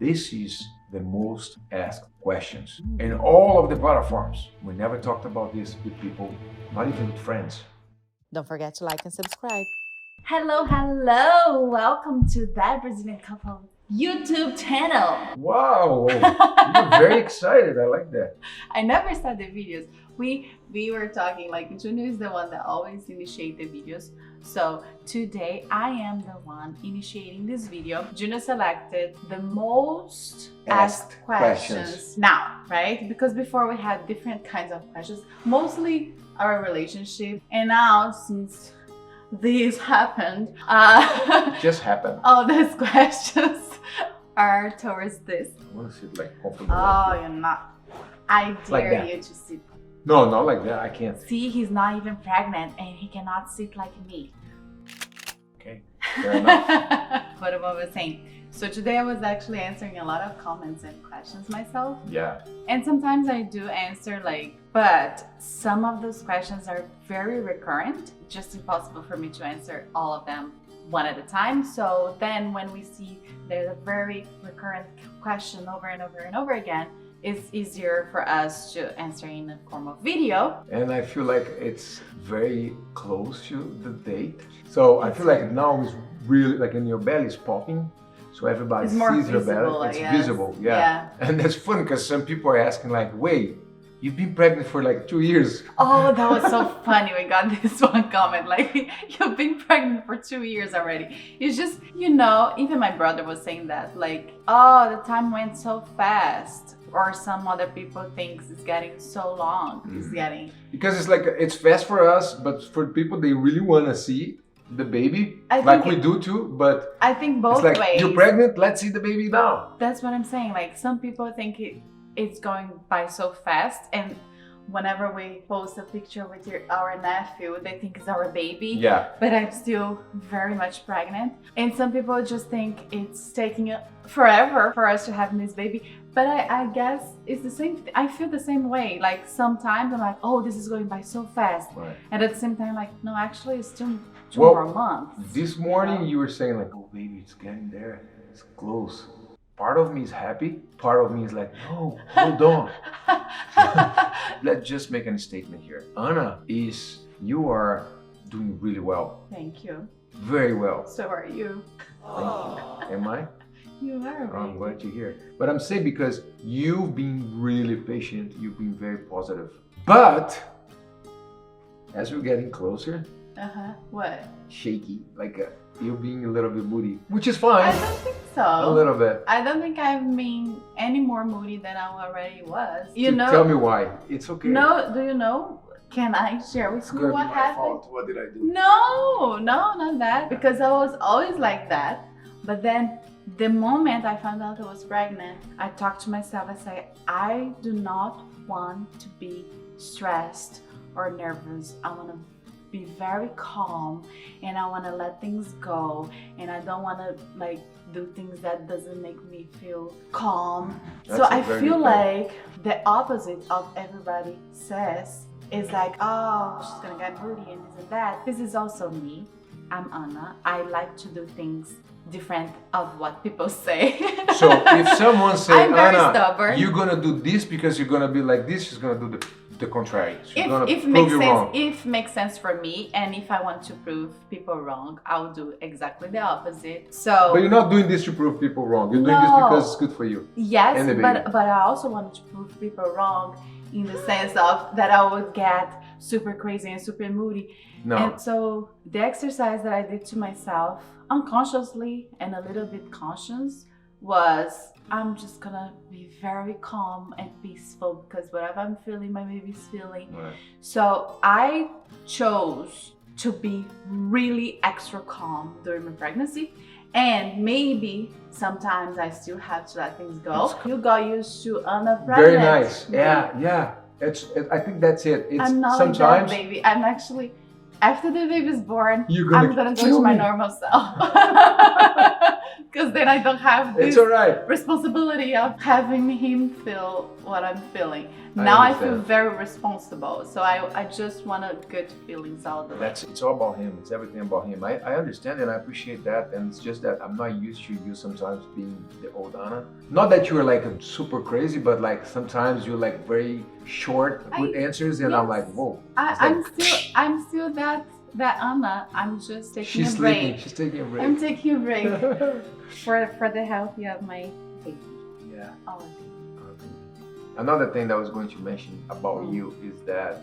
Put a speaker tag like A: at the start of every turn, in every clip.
A: This is the most asked questions in all of the platforms. We never talked about this with people, not even with friends.
B: Don't forget to like and subscribe.
C: Hello, hello! Welcome to That Brazilian Couple YouTube channel.
A: Wow, you're very excited. I like that.
C: I never start the videos. We were talking like Junior is the one that always initiate the videos. So today I am the one initiating this video. Junior selected the most asked questions now, right? Because before we had different kinds of questions, mostly our relationship, and now since this happened,
A: Just happened.
C: all these questions are towards this.
A: I want to sit like comfortable.
C: Oh,
A: like
C: you're not. I
A: Like
C: dare
A: that.
C: you to sit.
A: No, not like that. I can't.
C: See, he's not even pregnant and he cannot sit like me.
A: Okay, fair enough.
C: What I was saying. So today I was actually answering a lot of comments and questions myself.
A: Yeah.
C: And sometimes I do answer but some of those questions are very recurrent. Just impossible for me to answer all of them one at a time. So then when we see there's a very recurrent question over and over and over again, it's easier for us to answer in the form of video.
A: And I feel like it's very close to the date. So I feel like now is really like in your belly is popping. So everybody
C: It's more
A: sees your
C: visible,
A: belly.
C: I
A: It's
C: guess.
A: visible, yeah.
C: Yeah.
A: And that's funny because some people are asking like, wait, you've been pregnant for like 2 years.
C: Oh, that was so funny. We got this one comment like, you've been pregnant for 2 years already. It's just, even my brother was saying that, like, oh, the time went so fast. Or some other people think it's getting so long. It's getting.
A: Because it's like, it's fast for us, but for people, they really want to see the baby,
C: I
A: like
C: think
A: we do too, but
C: I think both
A: it's like,
C: ways.
A: you're pregnant, let's see the baby now.
C: That's what I'm saying. Like, some people think it's going by so fast, and whenever we post a picture with our nephew, they think it's our baby.
A: Yeah.
C: But I'm still very much pregnant. And some people just think it's taking forever for us to have this baby. But I guess it's the same. I feel the same way. Like, sometimes I'm like, oh, this is going by so fast.
A: Right.
C: And at the same time, like, no, actually, it's still 2
A: Well,
C: more months.
A: This morning you were saying like, oh baby, it's getting there, it's close. Part of me is happy, part of me is like, no, hold on. Let's just make a statement here. Anna, you are doing really well,
C: Thank you.
A: very well.
C: So are you.
A: Thank you. Am I?
C: You are.
A: I'm glad to hear. But I'm saying because you've been really patient, you've been very positive. But as we're getting closer,
C: What?
A: shaky, like you're being a little bit moody, which is
C: I
A: fine.
C: don't think so.
A: A little bit.
C: I don't think I've been any more moody than I already was.
A: Tell me why. It's okay.
C: No, do you know? Can I share with
A: It's
C: you
A: gonna
C: what
A: be my
C: happened?
A: fault. What did I do?
C: No, not that. Because I was always like that. But then the moment I found out I was pregnant, I talked to myself. I said, I do not want to be stressed or nervous. I want to be very calm, and I want to let things go, and I don't want to like do things that doesn't make me feel calm. So
A: That's a
C: I
A: very
C: feel
A: good
C: like the opposite of everybody says is like, oh, she's gonna get moody and this and that. This is also me. I'm Anna. I like to do things different of what people say.
A: So if someone says,
C: I'm very
A: Anna,
C: stubborn.
A: you're gonna do this because you're gonna be like this, she's gonna do the contrary. She's gonna
C: if
A: prove
C: makes
A: you
C: sense,
A: wrong.
C: if makes sense for me, and if I want to prove people wrong, I'll do exactly the opposite. So
A: But you're not doing this to prove people wrong. You're doing this
C: No.
A: because it's good for you.
C: yes,
A: and the baby.
C: but I also wanted to prove people wrong in the sense of that I would get super crazy and super moody.
A: No.
C: And so the exercise that I did to myself unconsciously and a little bit conscious was, I'm just gonna be very calm and peaceful because whatever I'm feeling, my baby's feeling.
A: Right.
C: So I chose to be really extra calm during my pregnancy, and maybe sometimes I still have to let things go. You got used to Anna pregnant.
A: Very nice. Yeah. I think that's it. It's
C: I'm not
A: sometimes
C: like that, baby. I'm actually after the baby's born,
A: You're
C: I'm gonna go
A: kill
C: to my
A: me.
C: normal self. Because then I don't have this
A: It's alright.
C: responsibility of having him feel what I'm feeling.
A: I
C: Now I feel
A: understand.
C: very responsible. So I just want a good feelings all the way.
A: It's all about him. It's everything about him. I understand and I appreciate that. And it's just that I'm not used to you sometimes being the old Anna. Not that you're like a super crazy, but like sometimes you're like very short with answers, and I'm
C: yes.
A: like, whoa. It's like,
C: I'm still that Anna. I'm just taking
A: she's
C: a
A: sleeping.
C: break.
A: She's taking a break.
C: I'm taking a break for the health of my baby.
A: Yeah.
C: All of it.
A: Another thing that I was going to mention about
C: Mm.
A: you is that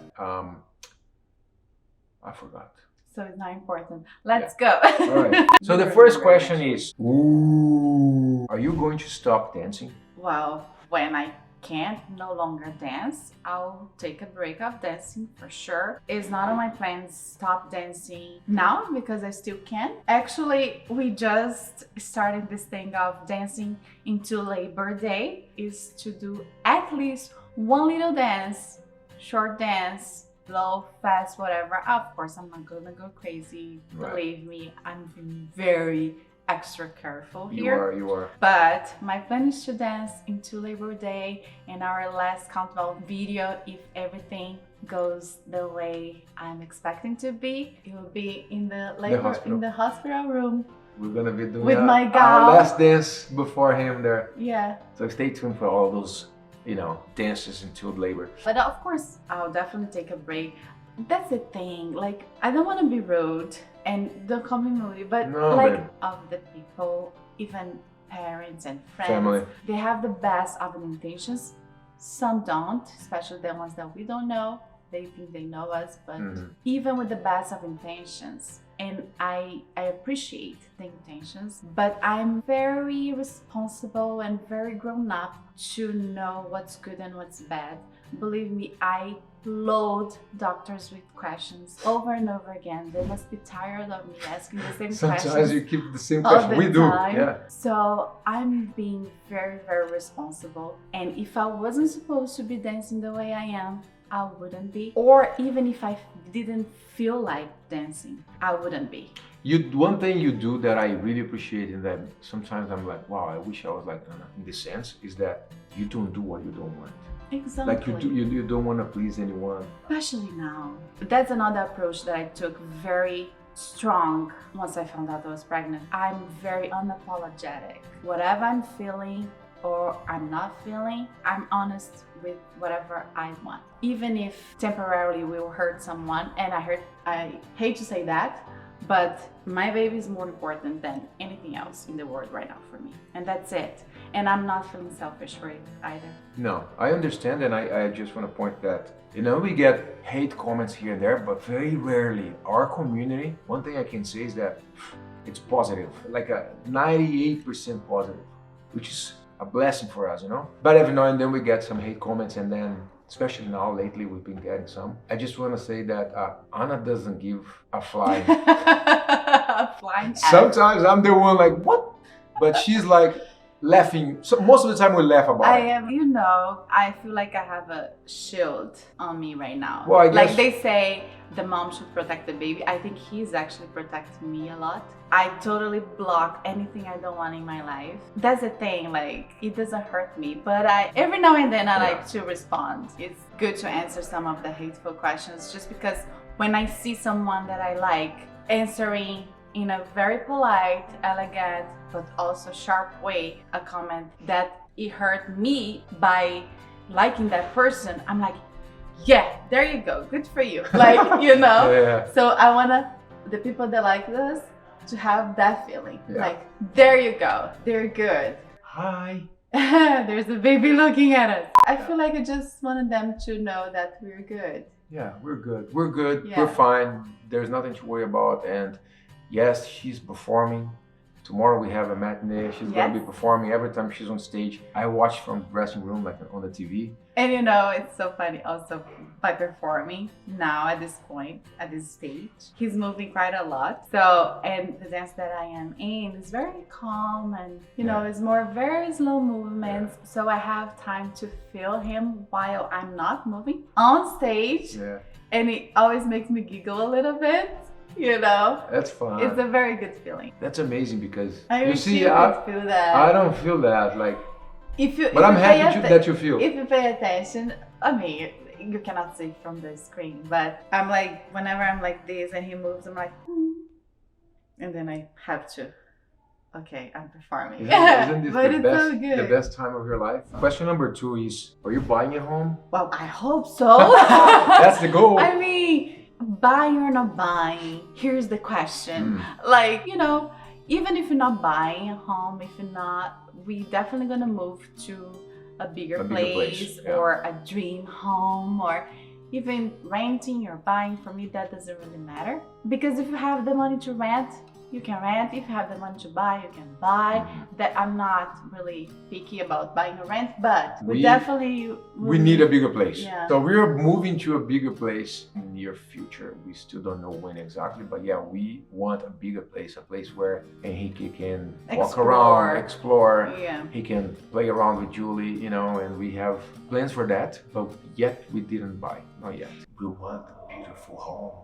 A: I forgot.
C: So it's not important. Let's go.
A: All right. So the first question is, ooh, are you going to stop dancing?
C: Well, when I can't no longer dance, I'll take a break of dancing for sure. It's not on my plans stop dancing now because I still can. Actually, we just started this thing of dancing into Labor Day is to do at least one little dance, short dance, slow, fast, whatever. Of course, I'm not gonna go crazy.
A: Right.
C: Believe me, I'm being very extra careful
A: You
C: here.
A: are.
C: But my plan is to dance into Labor Day and our last countdown video. If everything goes the way I'm expecting to be, it will be in the hospital room.
A: We're gonna be doing
C: With my
A: our
C: gal.
A: last dance before him there.
C: Yeah.
A: So stay tuned for all those, dances into labor.
C: But of course, I'll definitely take a break. That's the thing. Like, I don't want to be rude and don't call me moody, but
A: No,
C: like
A: babe.
C: of the people, even parents and friends,
A: Family.
C: they have the best of intentions. Some don't, especially the ones that we don't know. They think they know us, but
A: Mhm.
C: even with the best of intentions, and I appreciate the intentions, but I'm very responsible and very grown up to know what's good and what's bad. Believe me, I load doctors with questions over and over again. They must be tired of me asking the same
A: Sometimes
C: questions
A: you keep the same
C: all
A: question.
C: the
A: We do.
C: time.
A: Yeah.
C: So I'm being very, very responsible. And if I wasn't supposed to be dancing the way I am, I wouldn't be. Or even if I didn't feel like dancing, I wouldn't be.
A: One thing you do that I really appreciate, and that sometimes I'm like, wow, I wish I was like Anna in this sense, is that you don't do what you don't want.
C: Exactly.
A: Like you don't want to please anyone.
C: Especially now. That's another approach that I took very strong once I found out I was pregnant. I'm very unapologetic. Whatever I'm feeling or I'm not feeling, I'm honest with whatever I want. Even if temporarily we will hurt someone, and I hate to say that, but my baby is more important than anything else in the world right now for me. And that's it. And I'm not feeling selfish for it either.
A: No, I understand, and I just want to point that, we get hate comments here and there, but very rarely. Our community, one thing I can say is that it's positive, like a 98% positive, which is a blessing for us, But every now and then we get some hate comments, and then, especially now, lately, we've been getting some. I just want to say that Anna doesn't give a fly.
C: Flying F.
A: Sometimes I'm the one like, what? But she's like laughing. So most of the time we laugh about
C: I
A: it.
C: am, I feel like I have a shield on me right now.
A: Well, I guess-
C: Like they say the mom should protect the baby. I think he's actually protecting me a lot. I totally block anything I don't want in my life. That's the thing, like it doesn't hurt me, but every now and then I like to respond. It's good to answer some of the hateful questions just because when I see someone that I like answering in a very polite, elegant, but also sharp way, a comment that it hurt me by liking that person, I'm like, yeah, there you go, good for you. Like,
A: Yeah.
C: So I wanna, the people that like this, to have that feeling.
A: Yeah.
C: Like, there you go, they're good.
A: Hi.
C: There's a baby looking at us. I feel like I just wanted them to know that we're good.
A: Yeah, we're good. We're good.
C: Yeah.
A: We're fine. There's nothing to worry about. And yes, she's performing. Tomorrow we have a matinee. She's gonna be
C: Yes.
A: performing every time she's on stage. I watch from the dressing room, like on the TV.
C: And you know, it's so funny also by performing now at this point, at this stage. He's moving quite a lot. So, and the dance that I am in is very calm and, you know, it's more very slow movements. So I have time to feel him while I'm not moving on stage.
A: Yeah,
C: And it always makes me giggle a little bit, you know?
A: that's fun.
C: It's a very good feeling.
A: That's amazing because
C: I
A: you
C: wish
A: see,
C: you
A: I
C: could feel that.
A: don't feel that. Like,
C: If you,
A: but
C: if
A: I'm
C: you pay
A: happy that you feel.
C: If you pay attention, I mean, you cannot see from the screen, but I'm like, whenever I'm like this and he moves, I'm like, and then I have to, okay, I'm performing.
A: Isn't this
C: But
A: the
C: it's
A: best,
C: so good.
A: the best time of your life? Question number 2 is: are you buying a home?
C: Well, I hope so.
A: That's the goal.
C: I mean, buying or not buying, here's the question. Like, you know, even if you're not buying a home, if you're not, we definitely gonna move to a bigger place,
A: yeah.
C: or a dream home, or even renting or buying. For me, that doesn't really matter, because if you have the money to rent, you can rent. If you have the money to buy, you can buy. That I'm not really picky about buying or rent, but we definitely
A: We need a bigger place.
C: Yeah.
A: So we're moving to a bigger place in the near future. We still don't know when exactly, but yeah, we want a bigger place, a place where Henrique can walk around, explore.
C: Yeah.
A: He can play around with Julie, you know, and we have plans for that, but yet we didn't buy, not yet. We want a beautiful home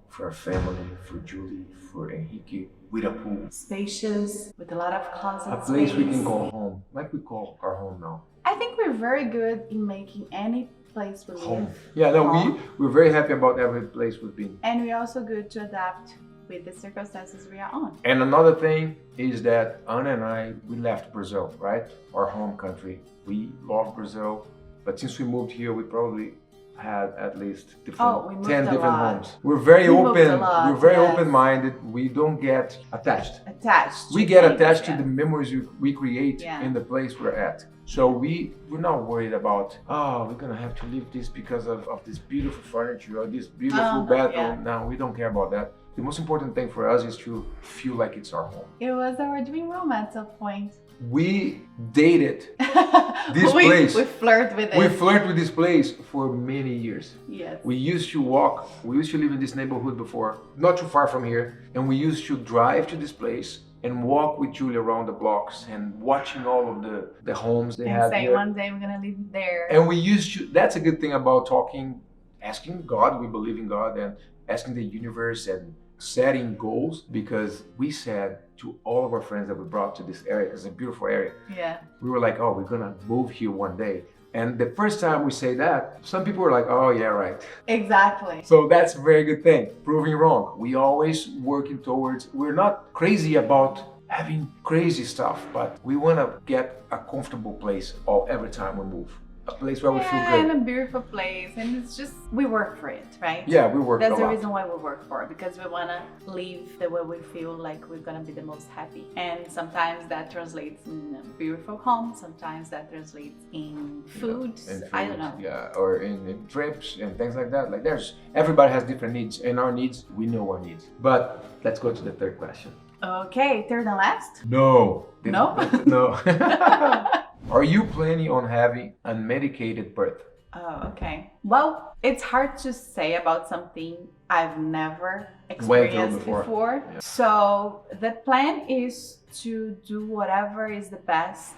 A: for our family, for Julie, for Henrique, with a pool.
C: Spacious, with a lot of closet
A: A place we can
C: space.
A: call home, like we call our home now.
C: I think we're very good in making any place we live.
A: Home. Yeah, no,
C: home.
A: we're very happy about every place we've been.
C: And we're also good to adapt with the circumstances we are on.
A: And another thing is that Ana and I, we left Brazil, right? Our home country. We love Brazil, but since we moved here, we probably had at least
C: we
A: 10
C: moved a
A: different
C: lot.
A: homes. We're very
C: We moved a
A: open.
C: lot,
A: We're very
C: yes.
A: open-minded. We don't get attached.
C: Attached.
A: We
C: to
A: get
C: things,
A: attached to
C: yeah.
A: the memories we create
C: Yeah.
A: in the place we're at. So we're not worried about, we're gonna have to leave this because of this beautiful furniture or this beautiful bathroom.
C: yeah.
A: No, we don't care about that. The most important thing for us is to feel like it's our home.
C: It was our dream home at some point.
A: We dated this place.
C: We flirt with it.
A: We flirt with this place for many years.
C: Yes.
A: We used to walk, we used to live in this neighborhood before, not too far from here, and we used to drive to this place and walk with Julia around the blocks and watching all of the homes they
C: And
A: had
C: say
A: here.
C: one day we're gonna live there.
A: And we used to, that's a good thing about talking, asking God, we believe in God, and asking the universe and setting goals, because we said to all of our friends that we brought to this area, because it's a beautiful area,
C: Yeah.
A: we were like, oh, we're gonna move here one day. And the first time we say that, some people were like, oh yeah, right.
C: Exactly.
A: So that's a very good thing, proving wrong. We always working towards, we're not crazy about having crazy stuff, but we wanna get a comfortable place every time we move. A place where we feel
C: Yeah, and
A: good.
C: a beautiful place, and it's just we work for it, right?
A: Yeah, we work a
C: That's the
A: lot.
C: reason why we work for it, because we wanna live the way we feel like we're gonna be the most happy. And sometimes that translates in a beautiful home, sometimes that translates in food.
A: And
C: I don't
A: food,
C: know.
A: Yeah, or in trips and things like that. Like everybody has different needs, and our needs, we know our needs. But let's go to the third question.
C: Okay, third and last.
A: No.
C: No?
A: No. Are you planning on having unmedicated birth?
C: Oh, okay. Well, it's hard to say about something I've never
A: Went through
C: experienced
A: before.
C: before.
A: Yeah.
C: So the plan is to do whatever is the best,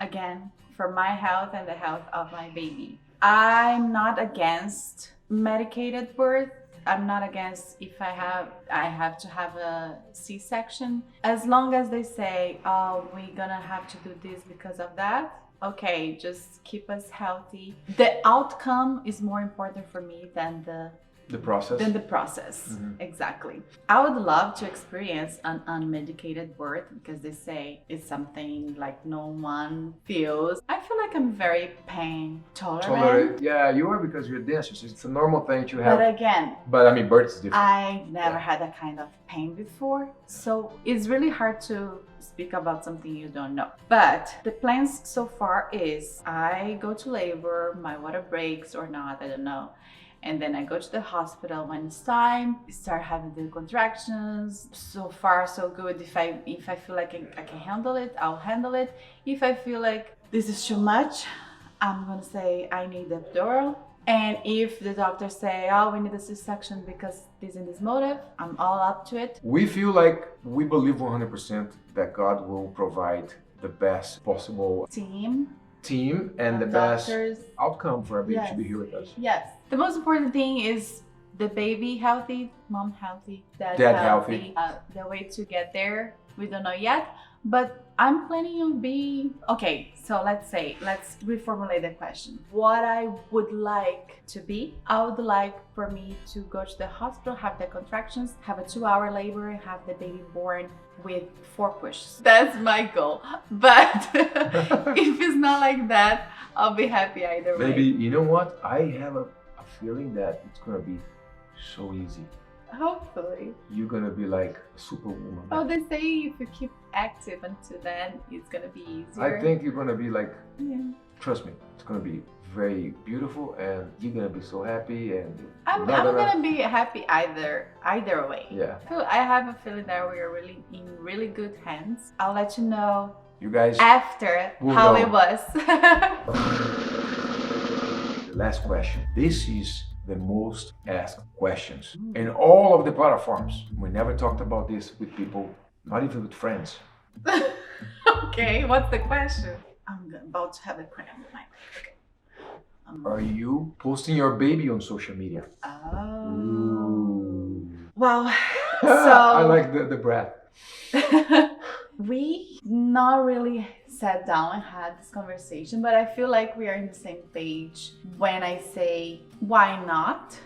C: again, for my health and the health of my baby. I'm not against medicated birth. I'm not against if I have to have a C-section, as long as they say, oh, we're gonna have to do this because of that. Okay, just keep us healthy. The outcome is more important for me than the
A: process?
C: Mm-hmm. Exactly. I would love to experience an unmedicated birth, because they say it's something like no one feels. I feel like I'm very pain tolerant.
A: Yeah, you are, because you're a dancer, so it's a normal thing to have.
C: But again,
A: But I mean, birth is different.
C: I've never had that kind of pain before, so it's really hard to speak about something you don't know. But the plans so far is I go to labor, my water breaks or not, I don't know. And then I go to the hospital when it's time, start having the contractions. So far, so good. If I feel like I can handle it, I'll handle it. If I feel like this is too much, I'm gonna say I need the epidural. And if the doctors say, oh, we need a C-section because this and this motive, I'm all up to it.
A: We feel like we believe 100% that God will provide the best possible team and the
C: doctors.
A: best outcome for our baby
C: Yes.
A: to be here with us.
C: Yes. The most important thing is the baby healthy, mom healthy, dad
A: healthy.
C: The way to get there, we don't know yet. But I'm planning on being okay. So let's reformulate the question. What I would like to be, I would like for me to go to the hospital, have the contractions, have a 2-hour labor, have the baby born with 4 pushes. That's my goal. But if it's not like that, I'll be happy either way.
A: Maybe, you know what? I have a feeling that it's gonna be so easy.
C: Hopefully.
A: You're gonna be like a superwoman.
C: Oh, they say if you keep active until then, it's gonna be easier.
A: I think you're gonna be like,
C: Yeah.
A: trust me, it's gonna be very beautiful and you're gonna be so happy and
C: I'm gonna be happy either way.
A: Yeah.
C: I have a feeling that we are really in really good hands. I'll let you know
A: You guys,
C: after
A: Move
C: how
A: on.
C: it was.
A: the last question. This is the most asked questions in all of the platforms. We never talked about this with people, not even with friends.
C: Okay, what's the question? I'm about to have a cramp in my leg.
A: Are you posting your baby on social media?
C: Oh.
A: Ooh.
C: Well,
A: I
C: so
A: like the breath.
C: we not really sat down and had this conversation, but I feel like we are in the same page when I say, why not?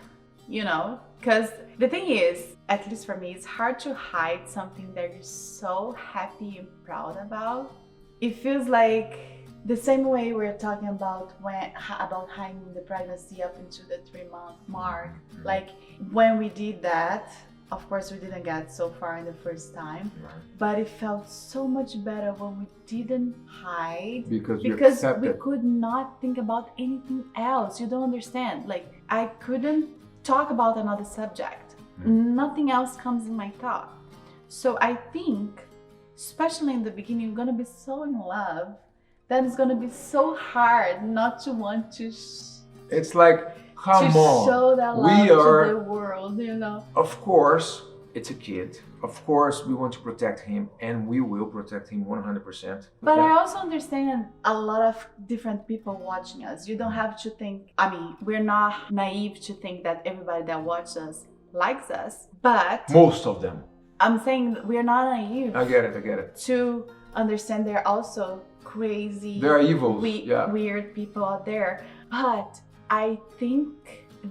C: You know, because the thing is, at least for me, it's hard to hide something that you're so happy and proud about. It feels like the same way we're talking about about hiding the pregnancy up into the 3-month mark. Like when we did that, of course we didn't get so far in the first time, but it felt so much better when we didn't hide
A: Because
C: we could not think about anything else. You don't understand. Like I couldn't talk about another subject. Nothing else comes in my thought. So I think, especially in the beginning, you're gonna be so in love that it's gonna be so hard not to want to
A: It's like, come
C: to
A: on.
C: show that love to the world, you know.
A: Of course, it's a kid. Of course, we want to protect him, and we will protect him 100%.
C: But
A: Yeah.
C: I also understand a lot of different people watching us. You don't have to think, I mean, we're not naive to think that everybody that watches us likes us, but
A: Most of them.
C: I'm saying we're not naive
A: I get it.
C: to understand there are also crazy,
A: There are evils. Yeah.
C: weird people out there. But I think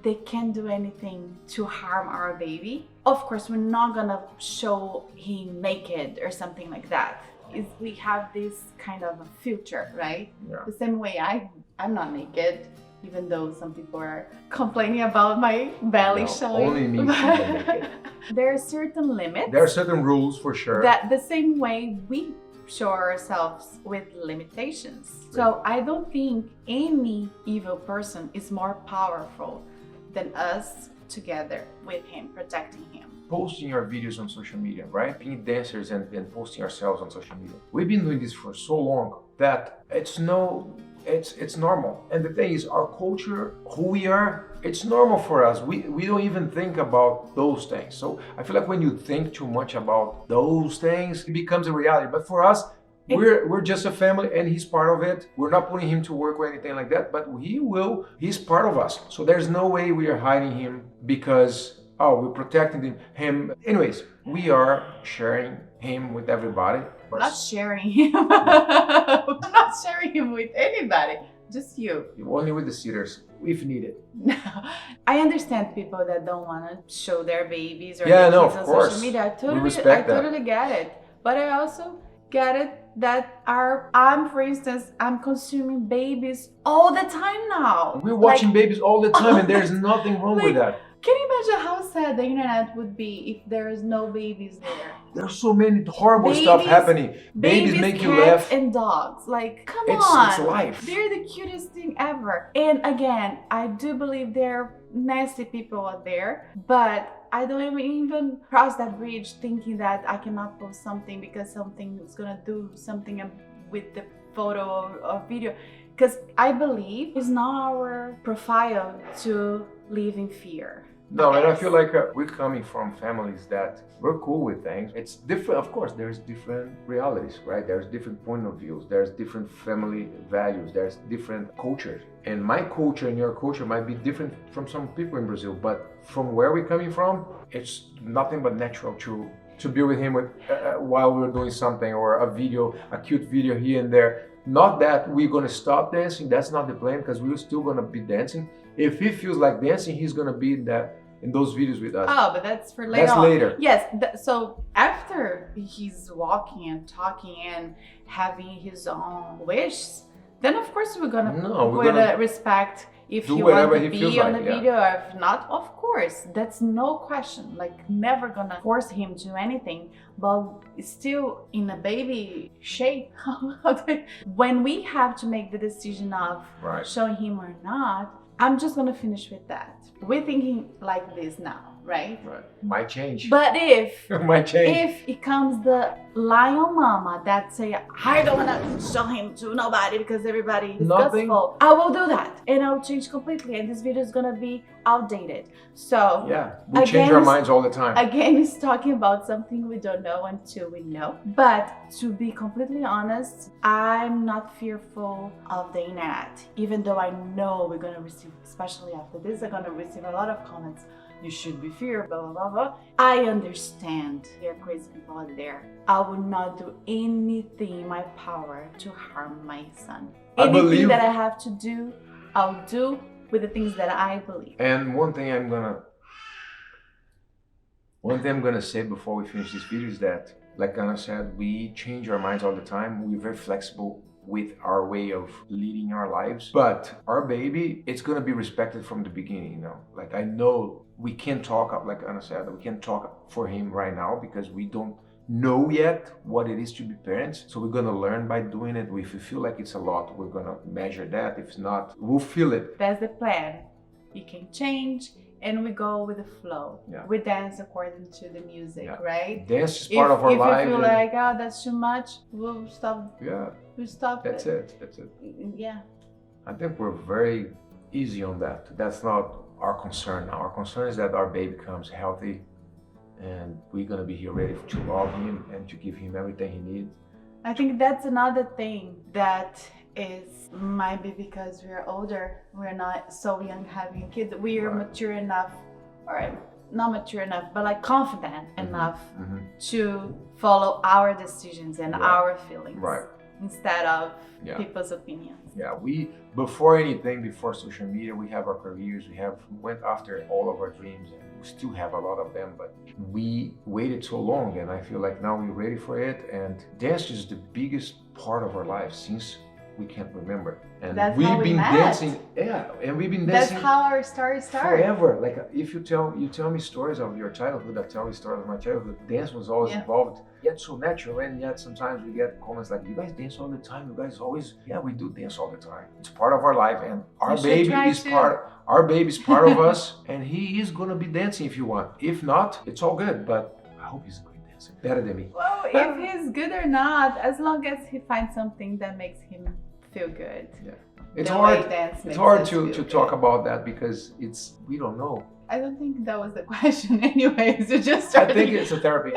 C: they can't do anything to harm our baby. Of course, we're not gonna show him naked or something like that. We have this kind of a filter, right?
A: Yeah.
C: The same way I'm not naked, even though some people are complaining about my belly
A: No,
C: showing.
A: only me can be naked.
C: There are certain limits.
A: There are certain rules for sure.
C: That the same way we show ourselves with limitations. So I don't think any evil person is more powerful than us together with him, protecting him.
A: Posting our videos on social media, right? Being dancers and posting ourselves on social media. We've been doing this for so long that it's normal. And the thing is, our culture, who we are, it's normal for us. We don't even think about those things. So I feel like when you think too much about those things, it becomes a reality. But for us, we're just a family and he's part of it. We're not putting him to work or anything like that, but he's part of us. So there's no way we are hiding him because, we're protecting him. Anyways, we are sharing him with everybody.
C: I'm not sharing him. I'm not sharing him with anybody. Just you.
A: Only with the sitters, if needed.
C: I understand people that don't want to show their babies or
A: Yeah,
C: their
A: no,
C: kids
A: of
C: on
A: course.
C: social media.
A: We respect that.
C: Totally get it. But I also get it that I'm consuming babies all the time now.
A: We're watching babies all the time and there's nothing wrong with that.
C: Can you imagine how sad the internet would be if there is no babies there?
A: There's so many horrible stuff
C: Babies-
A: happening. Babies make you
C: cats,
A: laugh.
C: and dogs. Like, come
A: It's
C: on.
A: life.
C: They're the cutest thing ever. And again, I do believe there are nasty people out there, but I don't even cross that bridge thinking that I cannot post something because something is gonna do something with the photo or video. Because I believe it's not our profile to live in fear.
A: No, and I
C: Yes.
A: feel like we're coming from families that we're cool with things. It's different, of course, there's different realities, right? There's different point of views, there's different family values, there's different cultures. And my culture and your culture might be different from some people in Brazil, but from where we're coming from, it's nothing but natural to be with him while we're doing something, or a video, a cute video here and there. Not that we're gonna stop dancing, that's not the plan, because we're still gonna be dancing. If he feels like dancing, he's gonna be in those videos with us.
C: Oh, but that's for later
A: That's
C: on.
A: later.
C: Yes. So after he's walking and talking and having his own wishes, then of course we're gonna respect if
A: do
C: he
A: whatever
C: wants to
A: he feels
C: be on
A: like,
C: the
A: yeah.
C: video or if not. Of course, that's no question. Like, never gonna force him to anything, but still in a baby shape. When we have to make the decision of
A: Right.
C: showing him or not, I'm just gonna finish with that. We're thinking like this now, right?
A: Right. Might change.
C: But if
A: Might change.
C: if it comes the lion mama that say, I don't wanna show him to nobody because everybody is
A: Nothing.
C: disgustful, I will do that and I'll change completely, and this video is gonna be outdated. So
A: Yeah, we change our minds all the time.
C: again, it's talking about something we don't know until we know. But to be completely honest, I'm not fearful of the internet, even though I know we're gonna receive, especially after this, I'm gonna receive a lot of comments. You should be feared, blah, blah, blah, blah. I understand there are crazy people out there. I would not do anything in my power to harm my son.
A: I
C: Anything
A: believe-
C: that I have to do, I'll do with the things that I believe.
A: And one thing I'm gonna say before we finish this video is that, like Anna said, we change our minds all the time. We're very flexible with our way of leading our lives. But our baby, it's gonna be respected from the beginning, you know. Like, I know we can't talk, like Anna said, we can't talk for him right now because we don't know yet what it is to be parents. So we're gonna learn by doing it. If we feel like it's a lot, we're gonna measure that. If not, we'll feel it.
C: That's the plan. It can change and we go with the flow.
A: Yeah.
C: We dance according to the music,
A: Yeah.
C: right?
A: Dance is part of our
C: if
A: life.
C: you feel
A: and-
C: like, oh, that's too much, we'll stop.
A: yeah,
C: We'll stop
A: that's it. That's it.
C: Yeah.
A: I think we're very easy on that. That's not our concern now. Our concern is that our baby comes healthy and we're gonna be here ready to love him and to give him everything he needs.
C: I think that's another thing that is might be because we're older. We're not so young having kids. We're
A: Right.
C: mature enough, or not mature enough, but like confident enough to follow our decisions and
A: Right.
C: our feelings.
A: Right.
C: Instead of
A: Yeah.
C: people's opinions.
A: Yeah, before anything, before social media, we have our careers, we went after all of our dreams, and we still have a lot of them, but we waited so long, and I feel like now we're ready for it. And dance is the biggest part of our life since we can't remember. And
C: That's
A: we've
C: how we
A: been
C: met.
A: dancing, yeah, and we've been
C: That's
A: dancing
C: how our story started.
A: forever. Like, if you tell me stories of your childhood, I tell you stories of my childhood. Dance was always
C: Yeah.
A: involved, yet so natural, and yet sometimes we get comments like, "You guys dance all the time. You guys always." Yeah, we do dance all the time. It's part of our life, and our
C: You should
A: baby
C: try
A: is
C: to.
A: Our baby is part of us, and he is gonna be dancing if you want. If not, it's all good. But I hope he's a great dancer, better than me.
C: Well, if he's good or not, as long as he finds something that makes him feel good.
A: It's
C: The
A: hard.
C: way dance
A: It's
C: makes
A: hard
C: us
A: to
C: feel
A: talk
C: good.
A: about that because we don't know.
C: I don't think that was the question anyways. You just
A: I
C: started.
A: think it's a therapy.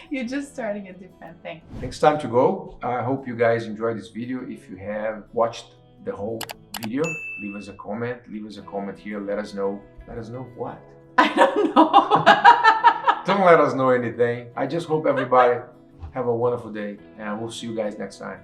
C: You're just starting a different thing.
A: It's time to go. I hope you guys enjoyed this video. If you have watched the whole video, leave us a comment. Leave us a comment here. Let us know. Let us know what?
C: I don't know.
A: Don't let us know anything. I just hope everybody have a wonderful day, and we'll see you guys next time.